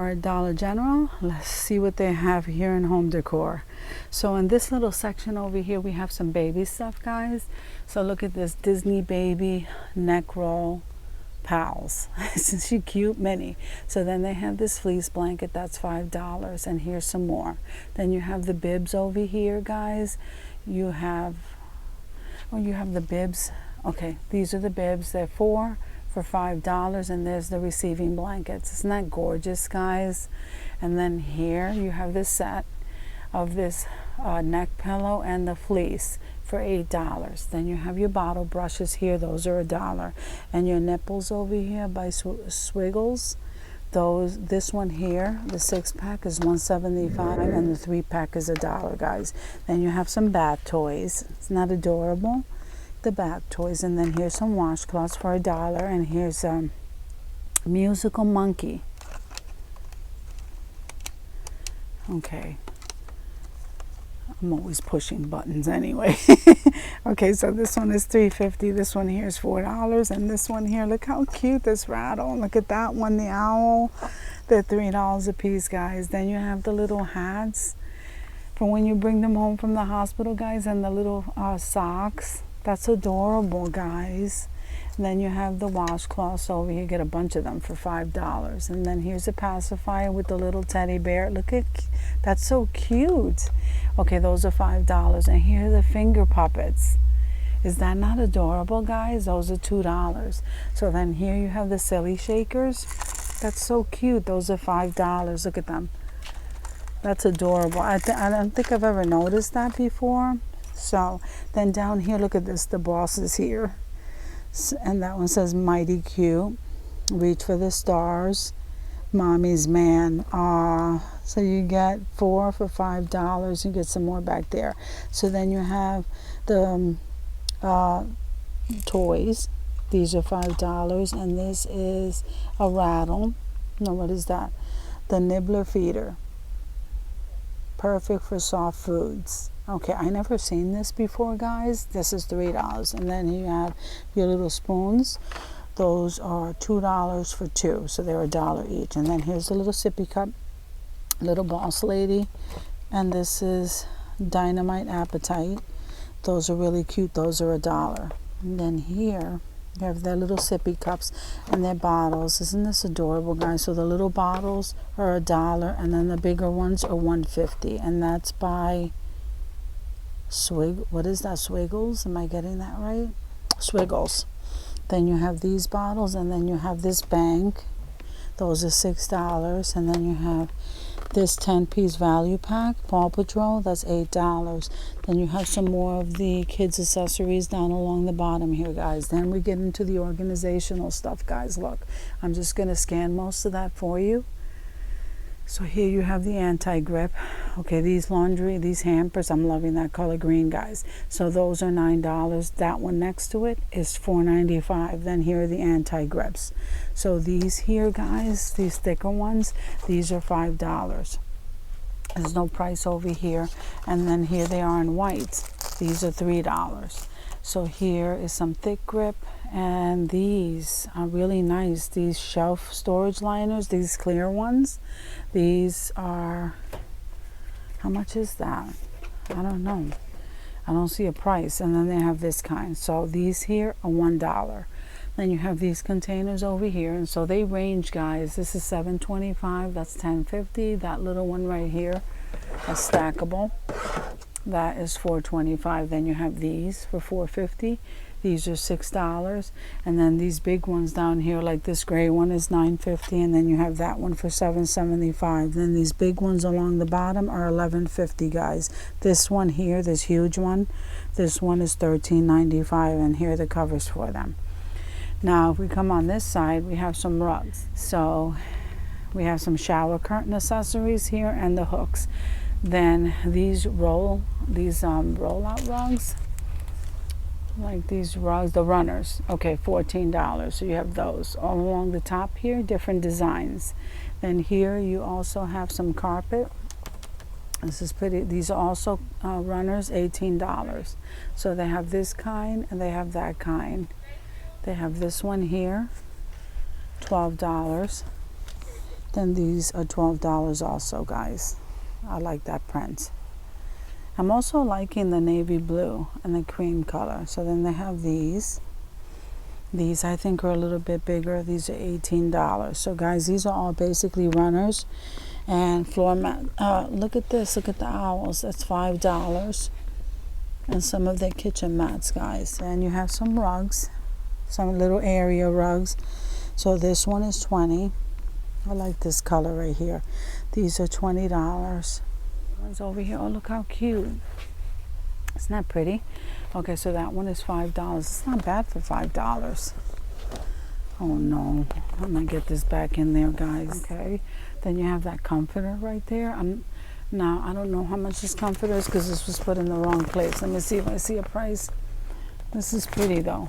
Our Dollar General. Let's see what they have here in home decor. So in this little section over here we have some baby stuff, guys. So look at this Disney baby neck roll pals. Isn't she cute? Mini. So then they have this fleece blanket that's $5, and here's some more. Then you have the bibs over here, guys. You have the bibs. Okay, these are the bibs. They're for $5, and there's the receiving blankets. Isn't that gorgeous, guys? And then here you have this set of this neck pillow and the fleece for $8. Then you have your bottle brushes here. Those are $1. And your nipples over here by Swiggles. This one here, the 6-pack is $1.75, and the 3-pack is $1, guys. Then you have some bath toys. Isn't that adorable? The bath toys. And then here's some washcloths for $1, and here's a musical monkey. Okay, I'm always pushing buttons anyway. Okay, so this one is $3.50, this one here is $4, and this one here, look how cute this rattle. Look at that one, the owl. They're $3 a piece, guys. Then you have the little hats for when you bring them home from the hospital, guys, and the little socks. That's adorable, guys. And then you have the washcloths over here. You get a bunch of them for $5. And then here's a pacifier with the little teddy bear. Look at, that's so cute. Okay, those are $5. And here are the finger puppets. Is that not adorable, guys? Those are $2. So then here you have the silly shakers. That's so cute. Those are $5. Look at them. That's adorable. I don't think I've ever noticed that before. So then down here, look at this, the bosses here. And that one says mighty cute. Reach for the stars. Mommy's man. So you get 4 for $5. You get some more back there. So then you have the toys. These are $5, and this is a rattle. No, what is that? The nibbler feeder. Perfect for soft foods. Okay, I never seen this before, guys. This is $3. And then you have your little spoons. Those are $2 for 2, so they're $1 each. And then here's a little sippy cup, little boss lady. And this is Dynamite Appetite. Those are really cute. Those are $1. And then here you have their little sippy cups and their bottles. Isn't this adorable, guys? So the little bottles are $1, and then the bigger ones are $1.50, and that's by what is that? Swiggles? Am I getting that right? Swiggles. Then you have these bottles, and then you have this bank. Those are $6, and then you have this 10-piece value pack, Paw Patrol. That's $8. Then you have some more of the kids' accessories down along the bottom here, guys. Then we get into the organizational stuff, guys. Look, I'm just going to scan most of that for you. So here you have the anti-grip. Okay, these hampers, I'm loving that color green, guys. So those are $9. That one next to it is $4.95. Then here are the anti-grips. So these here, guys, these thicker ones, these are $5. There's no price over here. And then here they are in whites. These are $3. So here is some thick grip, and these are really nice. These shelf storage liners, these clear ones, these are, how much is that? I don't know. I don't see a price. And then they have this kind. So these here are $1. Then you have these containers over here, and so they range, guys. This is $7.25. That's $10.50. That little one right here, that's stackable. That is $4.25. Then you have these for $4.50. These are $6. And then these big ones down here, like this gray one, is $9.50. And then you have that one for $7.75. Then these big ones along the bottom are $11.50, guys. This one here, this huge one, this one is $13.95. And here are the covers for them. Now, if we come on this side, we have some rugs. So we have some shower curtain accessories here and the hooks. Then these rollout rugs, like these rugs, the runners, okay, $14. So you have those all along the top here, different designs. Then here you also have some carpet. This is pretty. These are also runners, $18. So they have this kind and they have that kind. They have this one here, $12. Then these are $12 also, guys. I like that print. I'm also liking the navy blue and the cream color. So then they have these. These I think are a little bit bigger. These are $18. So guys, these are all basically runners and floor mat. Look at this. Look at the owls. That's $5. And some of their kitchen mats, guys. And you have some rugs, some little area rugs. So this one is $20. I like this color right here. These are $20. One's over here. Oh, look how cute. Isn't that pretty? Okay, so that one is $5. It's not bad for $5. Oh no, I'm gonna get this back in there, guys. Okay, then you have that comforter right there. Now I don't know how much this comforter is because this was put in the wrong place. Let me see if I see a price. This is pretty though.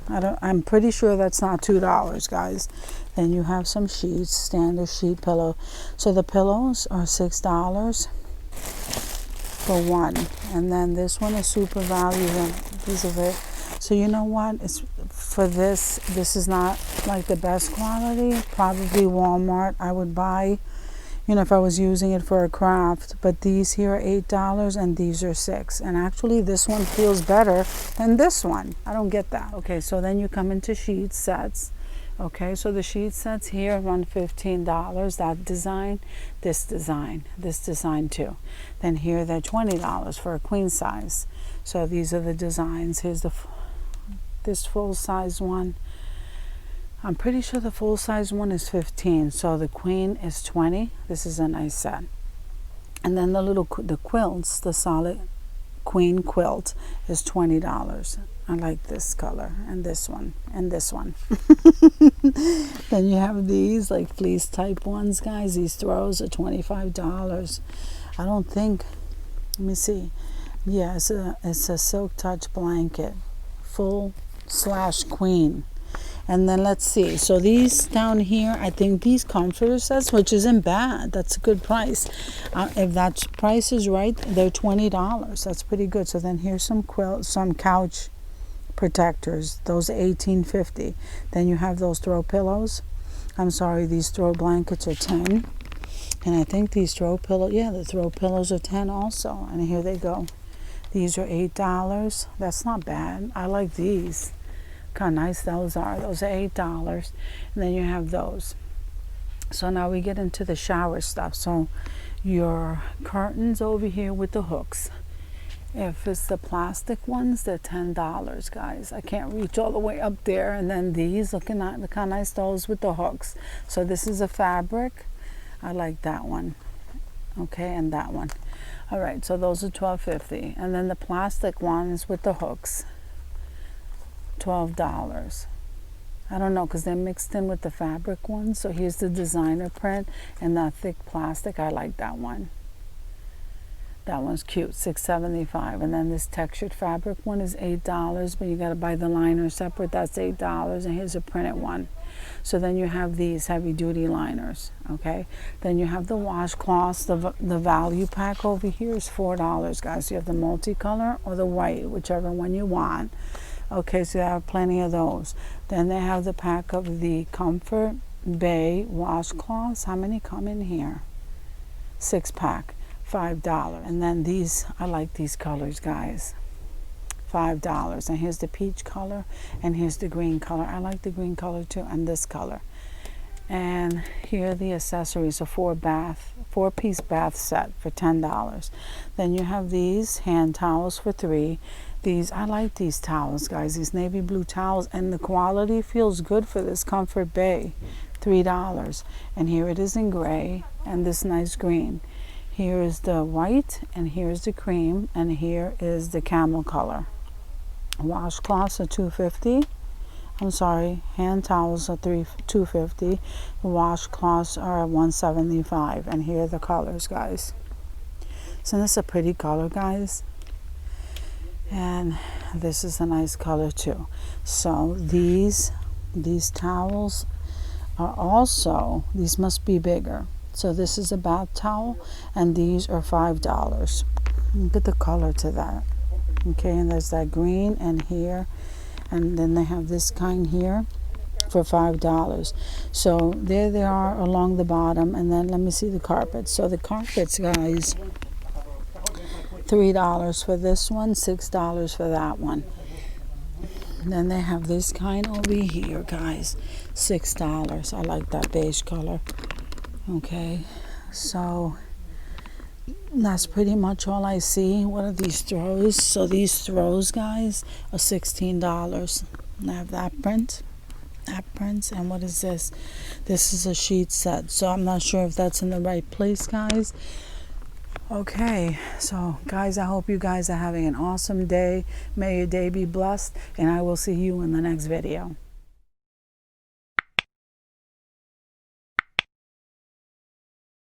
I'm pretty sure that's not $2, guys. Then you have some sheets, standard sheet pillow. So the pillows are $6 for one, and then this one is super value. These are it. So you know what? It's for this. This is not like the best quality. Probably Walmart. I would buy, you know, if I was using it for a craft. But these here are $8 and these are $6. And actually, this one feels better than this one. I don't get that. Okay, so then you come into sheet sets. Okay, so the sheet sets here run $15. That design, this design too. Then here they're $20 for a queen size. So these are the designs. Here's this full size one. I'm pretty sure the full size one is $15. So the queen is $20. This is a nice set. And then the quilts, the solid queen quilt is $20. I like this color and this one and this one. Then you have these like fleece type ones, guys. These throws are $25. I don't think, let me see. Yeah, it's a silk touch blanket, full / queen. And then let's see. So these down here, I think these comforter sets, which isn't bad. That's a good price. If that price is right, they're $20. That's pretty good. So then here's some couch protectors. Those are $18.50. Then you have those throw pillows. I'm sorry, these throw blankets are $10. And I think these throw pillows, yeah, the throw pillows are $10 also. And here they go. These are $8. That's not bad. I like these. Look how nice those are. Those are $8. And then you have those. So now we get into the shower stuff. So your curtains over here with the hooks. If it's the plastic ones, they're $10, guys. I can't reach all the way up there. And then these, look how nice those with the hooks. So this is a fabric. I like that one. Okay, and that one. All right, so those are $12.50. And then the plastic ones with the hooks, $12. I don't know, because they're mixed in with the fabric ones. So here's the designer print and that thick plastic. I like that one. That one's cute, $6.75. And then this textured fabric one is $8, but you got to buy the liner separate. That's $8. And here's a printed one. So then you have these heavy duty liners. Okay. Then you have the washcloths. The value pack over here is $4, guys. You have the multicolor or the white, whichever one you want. Okay, so you have plenty of those. Then they have the pack of the Comfort Bay washcloths. How many come in here? 6-pack. $5. And then these, I like these colors, guys. $5. And here's the peach color and here's the green color. I like the green color too, and this color. And here are the accessories, a 4-piece bath set for $10. Then you have these hand towels for $3. These, I like these towels, guys, these navy blue towels, and the quality feels good for this Comfort Bay. $3. And here it is in gray and this nice green. Here is the white, and here's the cream, and here is the camel color. Washcloths are $2.50. I'm sorry, hand towels are $2.50. The washcloths are $1.75. And here are the colors, guys. So this is a pretty color, guys. And this is a nice color too. So these towels are also, these must be bigger. So this is a bath towel, and these are $5. Look at the color to that. Okay, and there's that green and here, and then they have this kind here for $5. So there they are along the bottom. And then let me see the carpets. So the carpets, guys, $3 for this one, $6 for that one. And then they have this kind over here, guys, $6. I like that beige color. Okay, so that's pretty much all I see. What are these throws? So these throws, guys, are $16. And I have that print. And what is this? This is a sheet set. So I'm not sure if that's in the right place, guys. Okay, so guys, I hope you guys are having an awesome day. May your day be blessed, and I will see you in the next video.